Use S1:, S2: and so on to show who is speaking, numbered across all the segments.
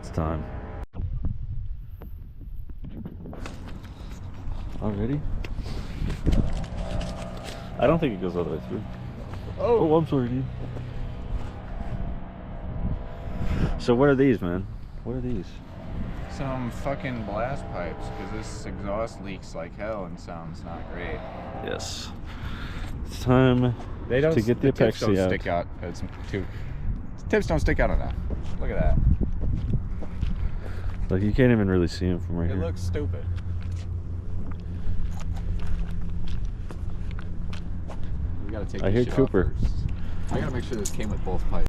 S1: It's time. Already? I don't think it goes all the way through. Oh, I'm sorry, dude. So what are these, man? What are these?
S2: Some fucking blast pipes, because this exhaust leaks like hell and sounds not great.
S1: Yes. It's time to get the
S2: tips
S1: epoxy
S2: don't
S1: out.
S2: stick out. It's too. Tips don't stick out enough. Look at that.
S1: Like, you can't even really see them from right here.
S2: It looks stupid. We gotta take.
S1: I hear Cooper.
S2: I gotta make sure this came with both pipes.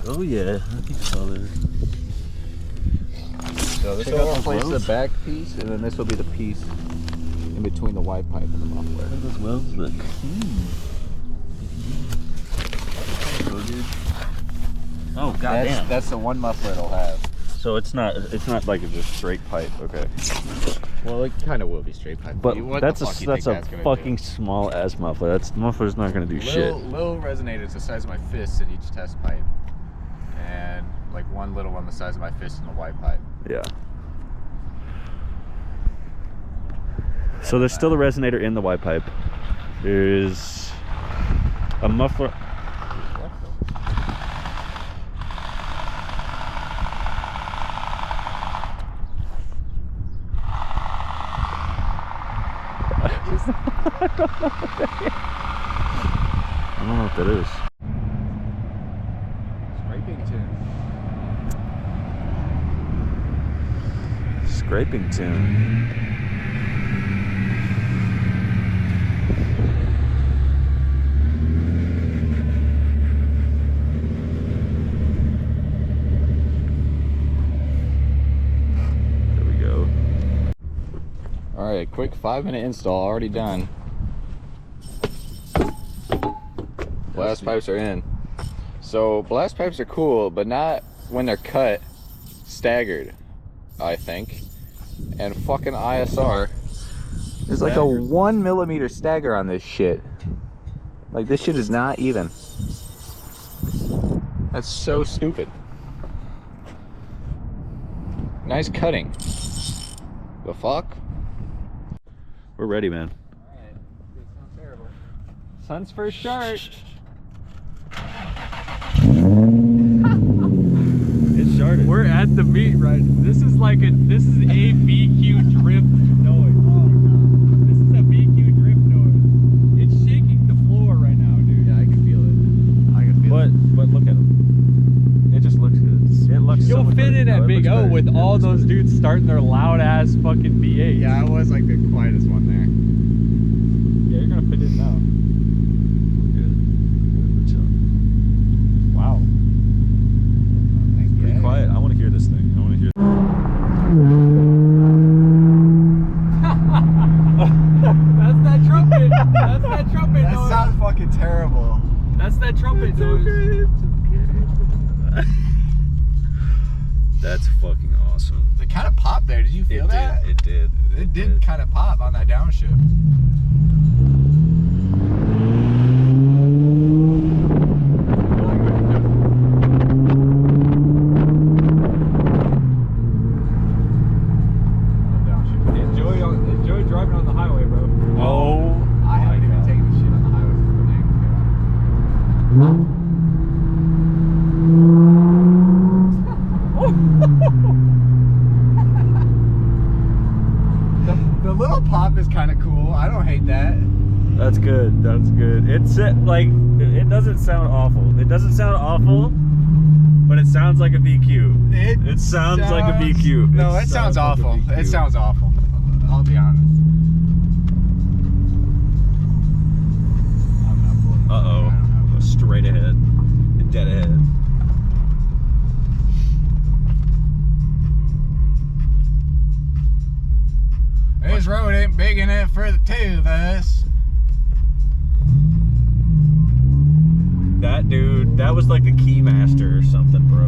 S1: Oh yeah, I think so. There.
S2: So this will replace the back piece, and then this will be the piece in between the wide pipe and the muffler.
S1: How those welds look? Oh goddamn!
S2: That's the one muffler it'll have.
S1: So it's not like a just straight pipe, okay?
S2: Well, it kind of will be straight pipe.
S1: But that's a fucking small ass muffler. The muffler's not gonna do shit.
S2: Little resonators the size of my fist in each test pipe, and like one little one the size of my fist in the wide pipe.
S1: Yeah. So there's still a resonator in the wide pipe. There's a muffler. I don't know what that is. Scraping tune. There we go.
S2: All right, quick 5-minute install already done. Blast pipes are in. So blast pipes are cool, but not when they're cut staggered, I think. And fucking ISR. There's like a 1 millimeter stagger on this shit. Like, this shit is not even. That's so stupid. Nice cutting. The fuck?
S1: We're ready, man.
S2: Alright, this sounds terrible. Sun's first chart.
S1: It's sharded.
S3: We're at the meet right. This is a BQ drift noise. Oh my god. This is a BQ drift noise. It's shaking the floor right now, dude.
S2: Yeah, I can feel it. I can feel it.
S1: But look at him. It just looks good. It looks
S3: You'll
S1: so much
S3: fit
S1: better.
S3: in
S1: No,
S3: at
S1: it
S3: Big
S1: looks
S3: O
S1: better.
S3: with
S1: It
S3: all
S1: looks
S3: those
S1: better.
S3: dudes starting their loud ass fucking V8s.
S2: Yeah, I was like the quietest one there.
S3: Yeah, you're gonna fit in now.
S1: We're chilling.
S3: Wow.
S1: Be quiet. I want to hear this thing. I want to hear.
S3: That's that trumpet. That's that trumpet
S2: That
S3: noise.
S2: sounds fucking terrible.
S3: That's that trumpet noise.
S1: That's fucking awesome.
S2: It kind of popped there. Did you feel that?
S1: It did.
S2: It did kind of pop on that downshift.
S3: Enjoy driving on the highway, bro.
S1: Oh,
S2: I haven't even taken the shit on the highway since the little pop is kind of cool. I don't hate that.
S1: that's good. That's good. It's like, it doesn't sound awful. It doesn't sound awful, but it sounds like a VQ. It sounds like a VQ.
S2: No, it sounds
S1: like a
S2: awful.
S1: VQ.
S2: It sounds awful. I'll be honest. I'm not pulling.
S1: Uh-oh. Straight ahead. Dead ahead.
S2: It
S4: this road ain't big enough for the two of us.
S1: That dude, that was like the keymaster or something, bro.